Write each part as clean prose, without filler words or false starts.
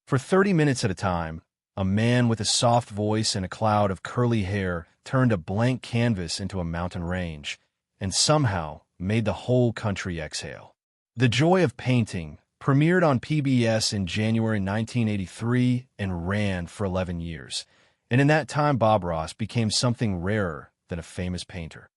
For 30 minutes at a time, a man with a soft voice and a cloud of curly hair turned a blank canvas into a mountain range, and somehow made the whole country exhale. The Joy of Painting premiered on PBS in January 1983 and ran for 11 years. And in that time, Bob Ross became something rarer than a famous painter.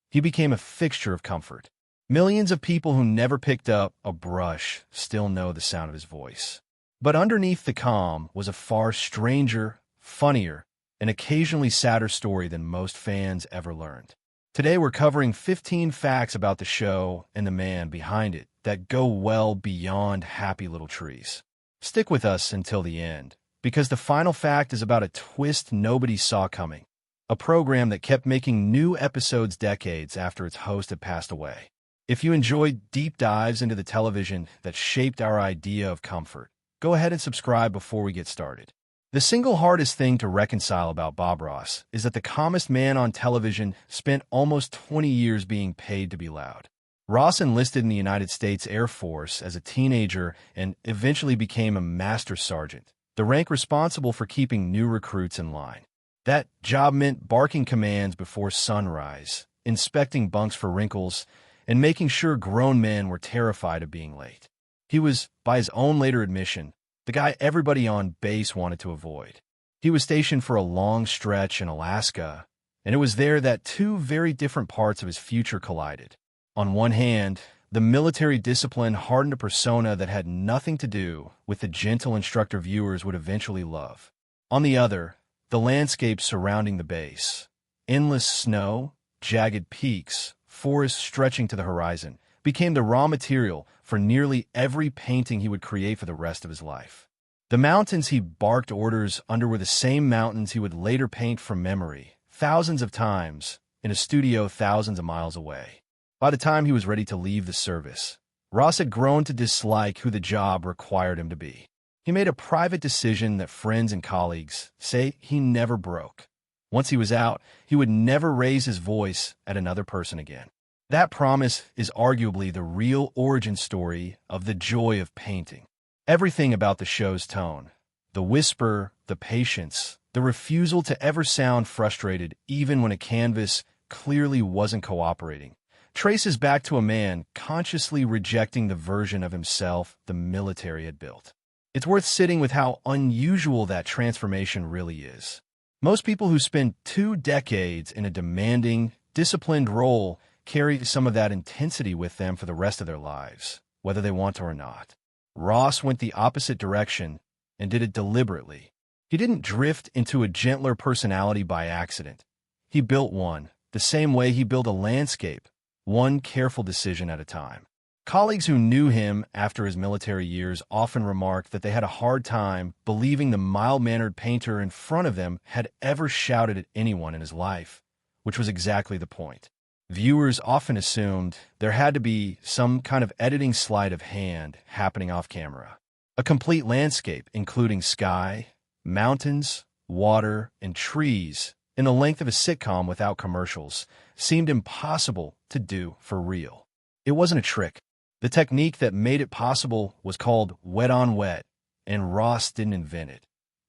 He became a fixture of comfort. Millions of people who never picked up a brush still know the sound of his voice. But underneath the calm was a far stranger, funnier, and occasionally sadder story than most fans ever learned. Today we're covering 15 facts about the show and the man behind it that go well beyond Happy Little Trees. Stick with us until the end, because the final fact is about a twist nobody saw coming, a program that kept making new episodes decades after its host had passed away. If you enjoyed deep dives into the television that shaped our idea of comfort, go ahead and subscribe before we get started. The single hardest thing to reconcile about Bob Ross is that the calmest man on television spent almost 20 years being paid to be loud. Ross enlisted in the United States Air Force as a teenager and eventually became a master sergeant, the rank responsible for keeping new recruits in line. That job meant barking commands before sunrise, inspecting bunks for wrinkles, and making sure grown men were terrified of being late. He was, by his own later admission, the guy everybody on base wanted to avoid. He was stationed for a long stretch in Alaska, and it was there that two very different parts of his future collided. On one hand, the military discipline hardened a persona that had nothing to do with the gentle instructor viewers would eventually love. On the other, the landscape surrounding the base, endless snow, jagged peaks, forests stretching to the horizon, became the raw material for nearly every painting he would create for the rest of his life. The mountains he barked orders under were the same mountains he would later paint from memory, thousands of times, in a studio thousands of miles away. By the time he was ready to leave the service, Ross had grown to dislike who the job required him to be. He made a private decision that friends and colleagues say he never broke. Once he was out, he would never raise his voice at another person again. That promise is arguably the real origin story of the joy of painting. Everything about the show's tone, the whisper, the patience, the refusal to ever sound frustrated even when a canvas clearly wasn't cooperating, traces back to a man consciously rejecting the version of himself the military had built. It's worth sitting with how unusual that transformation really is. Most people who spend 2 decades in a demanding, disciplined role carry some of that intensity with them for the rest of their lives, whether they want to or not. Ross went the opposite direction and did it deliberately. He didn't drift into a gentler personality by accident. He built one, the same way he built a landscape, one careful decision at a time. Colleagues who knew him after his military years often remarked that they had a hard time believing the mild-mannered painter in front of them had ever shouted at anyone in his life, which was exactly the point. Viewers often assumed there had to be some kind of editing sleight of hand happening off camera. A complete landscape, including sky, mountains, water, and trees, in the length of a sitcom without commercials, seemed impossible to do for real. It wasn't a trick. The technique that made it possible was called wet on wet, and Ross didn't invent it.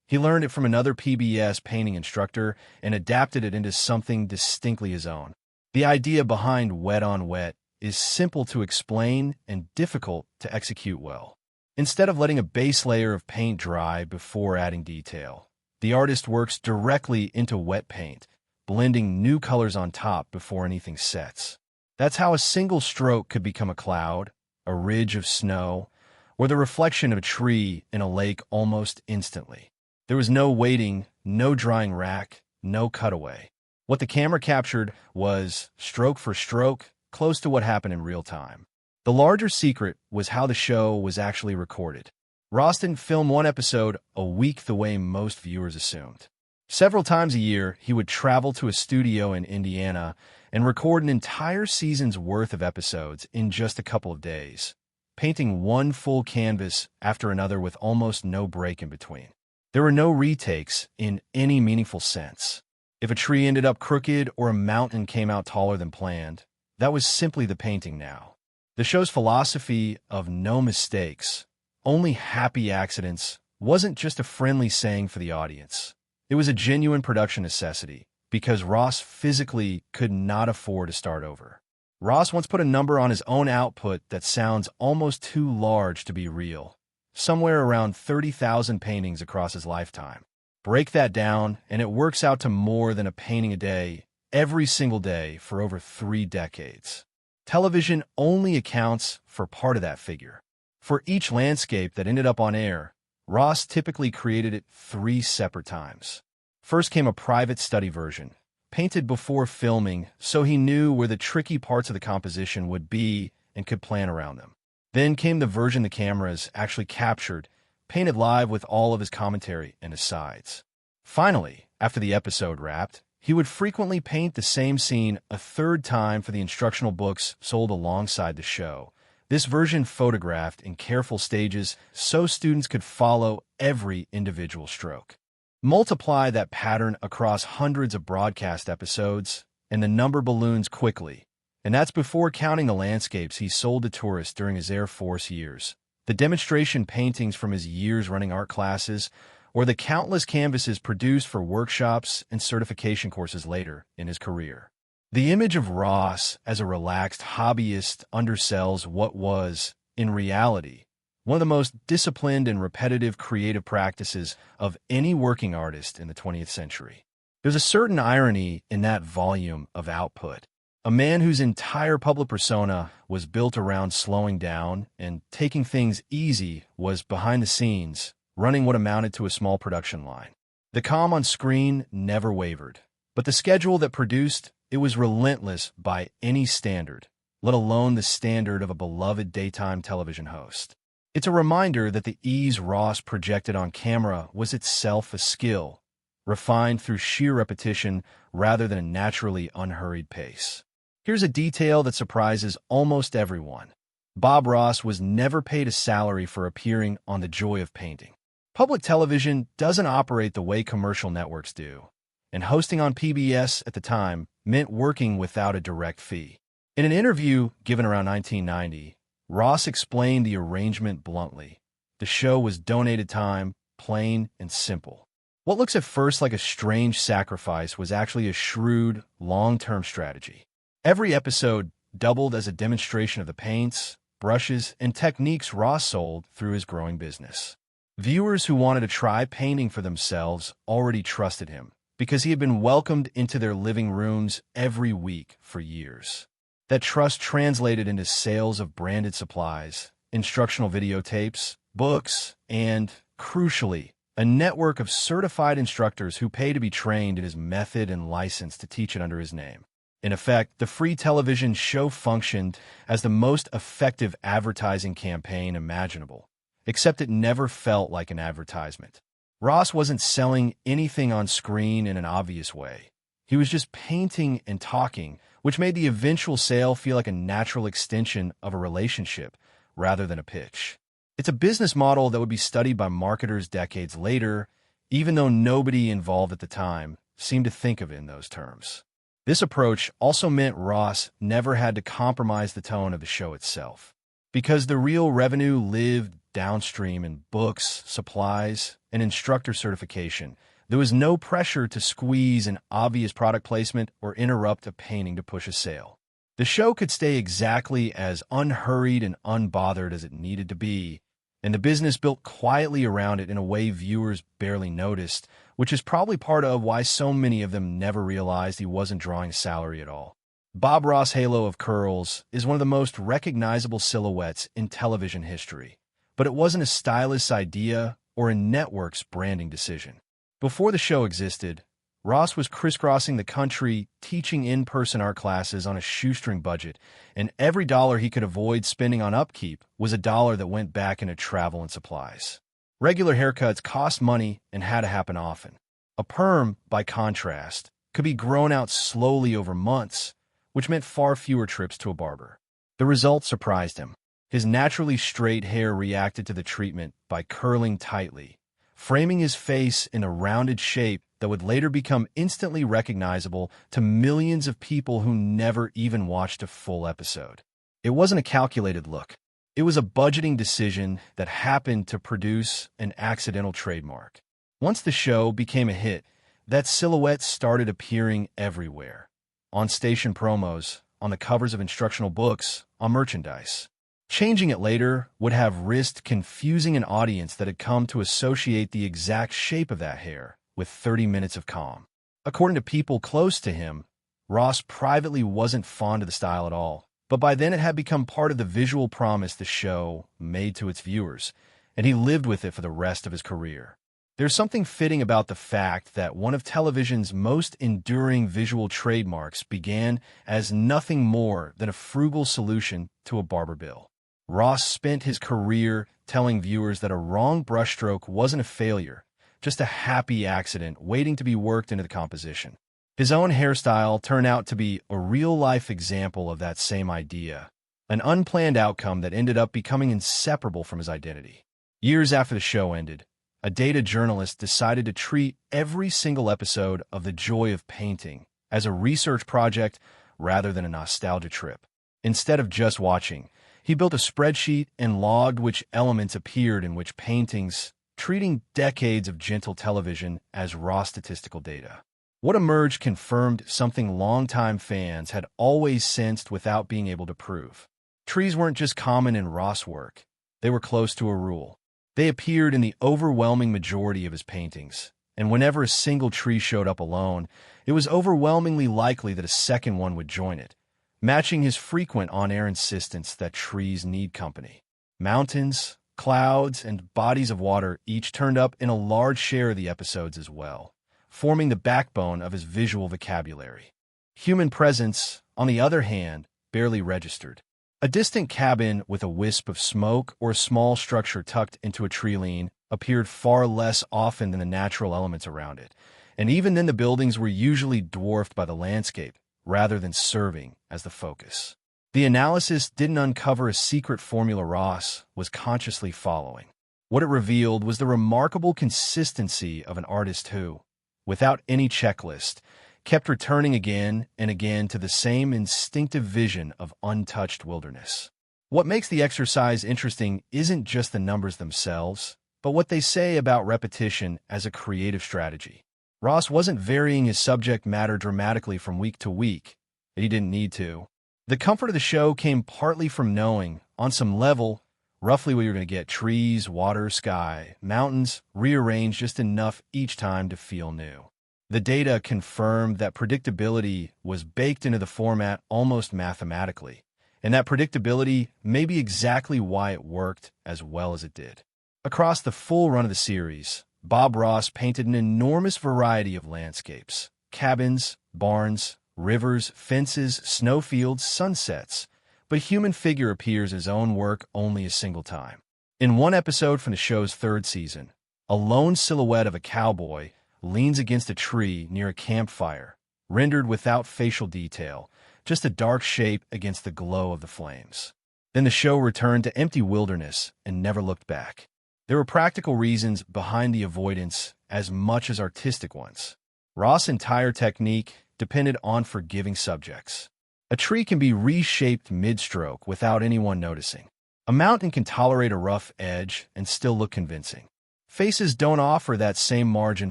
He learned it from another PBS painting instructor and adapted it into something distinctly his own. The idea behind wet on wet is simple to explain and difficult to execute well. Instead of letting a base layer of paint dry before adding detail, the artist works directly into wet paint, blending new colors on top before anything sets. That's how a single stroke could become a cloud, a ridge of snow, or the reflection of a tree in a lake almost instantly. There was no waiting, no drying rack, no cutaway. What the camera captured was, stroke for stroke, close to what happened in real time. The larger secret was how the show was actually recorded. Ross didn't film one episode a week the way most viewers assumed. Several times a year, he would travel to a studio in Indiana and record an entire season's worth of episodes in just a couple of days, painting one full canvas after another with almost no break in between. There were no retakes in any meaningful sense. If a tree ended up crooked or a mountain came out taller than planned, that was simply the painting now. The show's philosophy of no mistakes, only happy accidents, wasn't just a friendly saying for the audience. It was a genuine production necessity, because Ross physically could not afford to start over. Ross once put a number on his own output that sounds almost too large to be real, somewhere around 30,000 paintings across his lifetime. Break that down, and it works out to more than a painting a day, every single day for over 3 decades. Television only accounts for part of that figure. For each landscape that ended up on air, Ross typically created it 3 separate times. First came a private study version, painted before filming so he knew where the tricky parts of the composition would be and could plan around them. Then came the version the cameras actually captured, painted live with all of his commentary and asides. Finally, after the episode wrapped, he would frequently paint the same scene a 3rd time for the instructional books sold alongside the show. This version photographed in careful stages so students could follow every individual stroke. Multiply that pattern across hundreds of broadcast episodes, and the number balloons quickly. And that's before counting the landscapes he sold to tourists during his Air Force years, the demonstration paintings from his years running art classes, or the countless canvases produced for workshops and certification courses later in his career. The image of Ross as a relaxed hobbyist undersells what was, in reality, one of the most disciplined and repetitive creative practices of any working artist in the 20th century. There's a certain irony in that volume of output. A man whose entire public persona was built around slowing down and taking things easy was behind the scenes, running what amounted to a small production line. The calm on screen never wavered, but the schedule that produced it was relentless by any standard, let alone the standard of a beloved daytime television host. It's a reminder that the ease Ross projected on camera was itself a skill, refined through sheer repetition rather than a naturally unhurried pace. Here's a detail that surprises almost everyone. Bob Ross was never paid a salary for appearing on The Joy of Painting. Public television doesn't operate the way commercial networks do, and hosting on PBS at the time meant working without a direct fee. In an interview given around 1990, Ross explained the arrangement bluntly. The show was donated time, plain and simple. What looks at first like a strange sacrifice was actually a shrewd, long-term strategy. Every episode doubled as a demonstration of the paints, brushes, and techniques Ross sold through his growing business. Viewers who wanted to try painting for themselves already trusted him, because he had been welcomed into their living rooms every week for years. That trust translated into sales of branded supplies, instructional videotapes, books, and, crucially, a network of certified instructors who pay to be trained in his method and license to teach it under his name. In effect, the free television show functioned as the most effective advertising campaign imaginable, except it never felt like an advertisement. Ross wasn't selling anything on screen in an obvious way. He was just painting and talking, which made the eventual sale feel like a natural extension of a relationship rather than a pitch. It's a business model that would be studied by marketers decades later, even though nobody involved at the time seemed to think of it in those terms. This approach also meant Ross never had to compromise the tone of the show itself, because the real revenue lived downstream in books, supplies, and instructor certification. There was no pressure to squeeze an obvious product placement or interrupt a painting to push a sale. The show could stay exactly as unhurried and unbothered as it needed to be, and the business built quietly around it in a way viewers barely noticed, which is probably part of why so many of them never realized he wasn't drawing a salary at all. Bob Ross' halo of curls is one of the most recognizable silhouettes in television history, but it wasn't a stylist's idea or a network's branding decision. Before the show existed, Ross was crisscrossing the country teaching in-person art classes on a shoestring budget, and every dollar he could avoid spending on upkeep was a dollar that went back into travel and supplies. Regular haircuts cost money and had to happen often. A perm, by contrast, could be grown out slowly over months, which meant far fewer trips to a barber. The result surprised him. His naturally straight hair reacted to the treatment by curling tightly, framing his face in a rounded shape that would later become instantly recognizable to millions of people who never even watched a full episode. It wasn't a calculated look. It was a budgeting decision that happened to produce an accidental trademark. Once the show became a hit, that silhouette started appearing everywhere. On station promos, on the covers of instructional books, on merchandise. Changing it later would have risked confusing an audience that had come to associate the exact shape of that hair with 30 minutes of calm. According to people close to him, Ross privately wasn't fond of the style at all, but by then it had become part of the visual promise the show made to its viewers, and he lived with it for the rest of his career. There's something fitting about the fact that one of television's most enduring visual trademarks began as nothing more than a frugal solution to a barber bill. Ross spent his career telling viewers that a wrong brushstroke wasn't a failure, just a happy accident waiting to be worked into the composition. His own hairstyle turned out to be a real-life example of that same idea, an unplanned outcome that ended up becoming inseparable from his identity. Years after the show ended, a data journalist decided to treat every single episode of The Joy of Painting as a research project rather than a nostalgia trip. Instead of just watching, he built a spreadsheet and logged which elements appeared in which paintings, treating decades of gentle television as raw statistical data. What emerged confirmed something longtime fans had always sensed without being able to prove. Trees weren't just common in Ross' work, they were close to a rule. They appeared in the overwhelming majority of his paintings, and whenever a single tree showed up alone, it was overwhelmingly likely that a second one would join it, matching his frequent on-air insistence that trees need company. Mountains, clouds, and bodies of water each turned up in a large share of the episodes as well, forming the backbone of his visual vocabulary. Human presence, on the other hand, barely registered. A distant cabin with a wisp of smoke or a small structure tucked into a tree line appeared far less often than the natural elements around it, and even then the buildings were usually dwarfed by the landscape, rather than serving as the focus. The analysis didn't uncover a secret formula Ross was consciously following. What it revealed was the remarkable consistency of an artist who, without any checklist, kept returning again and again to the same instinctive vision of untouched wilderness. What makes the exercise interesting isn't just the numbers themselves, but what they say about repetition as a creative strategy. Ross wasn't varying his subject matter dramatically from week to week, and he didn't need to. The comfort of the show came partly from knowing, on some level, roughly what you're going to get: trees, water, sky, mountains, rearranged just enough each time to feel new. The data confirmed that predictability was baked into the format almost mathematically, and that predictability may be exactly why it worked as well as it did. Across the full run of the series, Bob Ross painted an enormous variety of landscapes: cabins, barns, rivers, fences, snowfields, sunsets, but a human figure appears in his own work only a single time. In one episode from the show's third season, a lone silhouette of a cowboy leans against a tree near a campfire, rendered without facial detail, just a dark shape against the glow of the flames. Then the show returned to empty wilderness and never looked back. There were practical reasons behind the avoidance as much as artistic ones. Ross' entire technique depended on forgiving subjects. A tree can be reshaped mid-stroke without anyone noticing. A mountain can tolerate a rough edge and still look convincing. Faces don't offer that same margin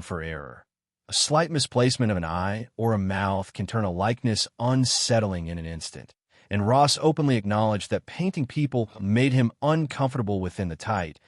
for error. A slight misplacement of an eye or a mouth can turn a likeness unsettling in an instant, and Ross openly acknowledged that painting people made him uncomfortable within the tight,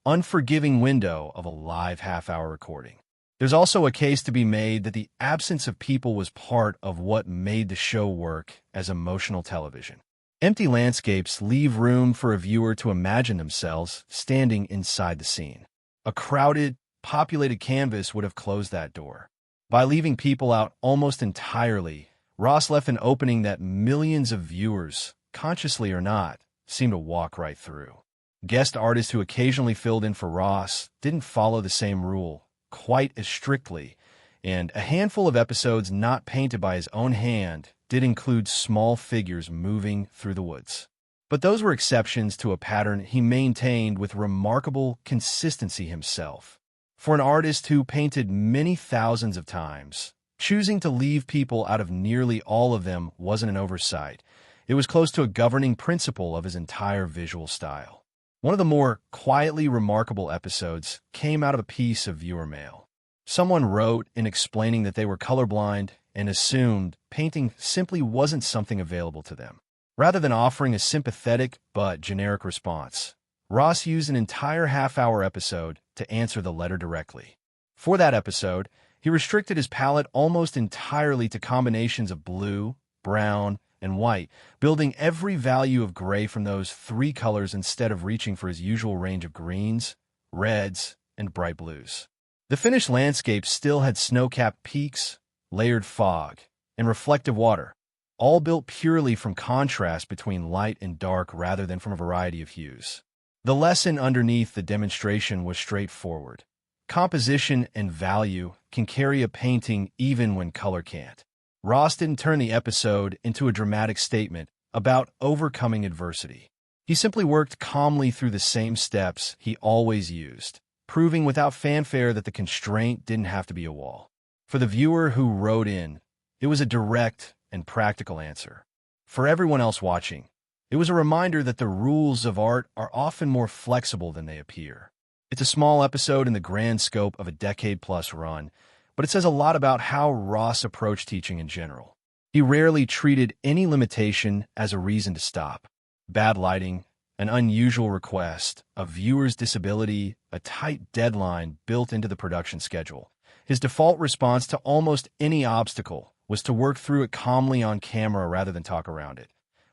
unforgiving window of a live half-hour recording. There's also a case to be made that the absence of people was part of what made the show work as emotional television. Empty landscapes leave room for a viewer to imagine themselves standing inside the scene. A crowded, populated canvas would have closed that door. By leaving people out almost entirely, Ross left an opening that millions of viewers, consciously or not, seemed to walk right through. Guest artists who occasionally filled in for Ross didn't follow the same rule quite as strictly, and a handful of episodes not painted by his own hand did include small figures moving through the woods. But those were exceptions to a pattern he maintained with remarkable consistency himself. For an artist who painted many thousands of times, choosing to leave people out of nearly all of them wasn't an oversight. It was close to a governing principle of his entire visual style. One of the more quietly remarkable episodes came out of a piece of viewer mail. Someone wrote in explaining that they were colorblind and assumed painting simply wasn't something available to them. Rather than offering a sympathetic but generic response, Ross used an entire half-hour episode to answer the letter directly. For that episode, he restricted his palette almost entirely to combinations of blue, brown, and white, building every value of gray from those three colors instead of reaching for his usual range of greens, reds, and bright blues. The finished landscape still had snow-capped peaks, layered fog, and reflective water, all built purely from contrast between light and dark rather than from a variety of hues. The lesson underneath the demonstration was straightforward. Composition and value can carry a painting even when color can't. Ross didn't turn the episode into a dramatic statement about overcoming adversity. He simply worked calmly through the same steps he always used, proving without fanfare that the constraint didn't have to be a wall. For the viewer who wrote in, it was a direct and practical answer. For everyone else watching, it was a reminder that the rules of art are often more flexible than they appear. It's a small episode in the grand scope of a decade-plus run, but it says a lot about how Ross approached teaching in general. He rarely treated any limitation as a reason to stop. Bad lighting, an unusual request, a viewer's disability, a tight deadline built into the production schedule. His default response to almost any obstacle was to work through it calmly on camera rather than talk around it,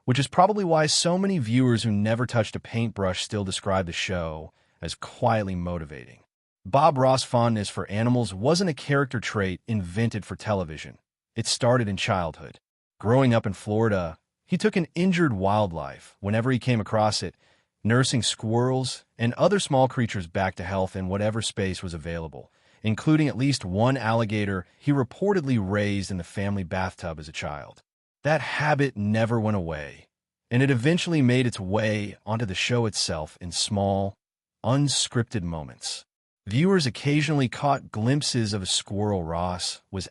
which is probably why so many viewers who never touched a paintbrush still describe the show as quietly motivating. Bob Ross' fondness for animals wasn't a character trait invented for television. It started in childhood. Growing up in Florida, he took an injured wildlife whenever he came across it, nursing squirrels and other small creatures back to health in whatever space was available, including at least one alligator he reportedly raised in the family bathtub as a child. That habit never went away, and it eventually made its way onto the show itself in small, unscripted moments. Viewers occasionally caught glimpses of a squirrel Ross was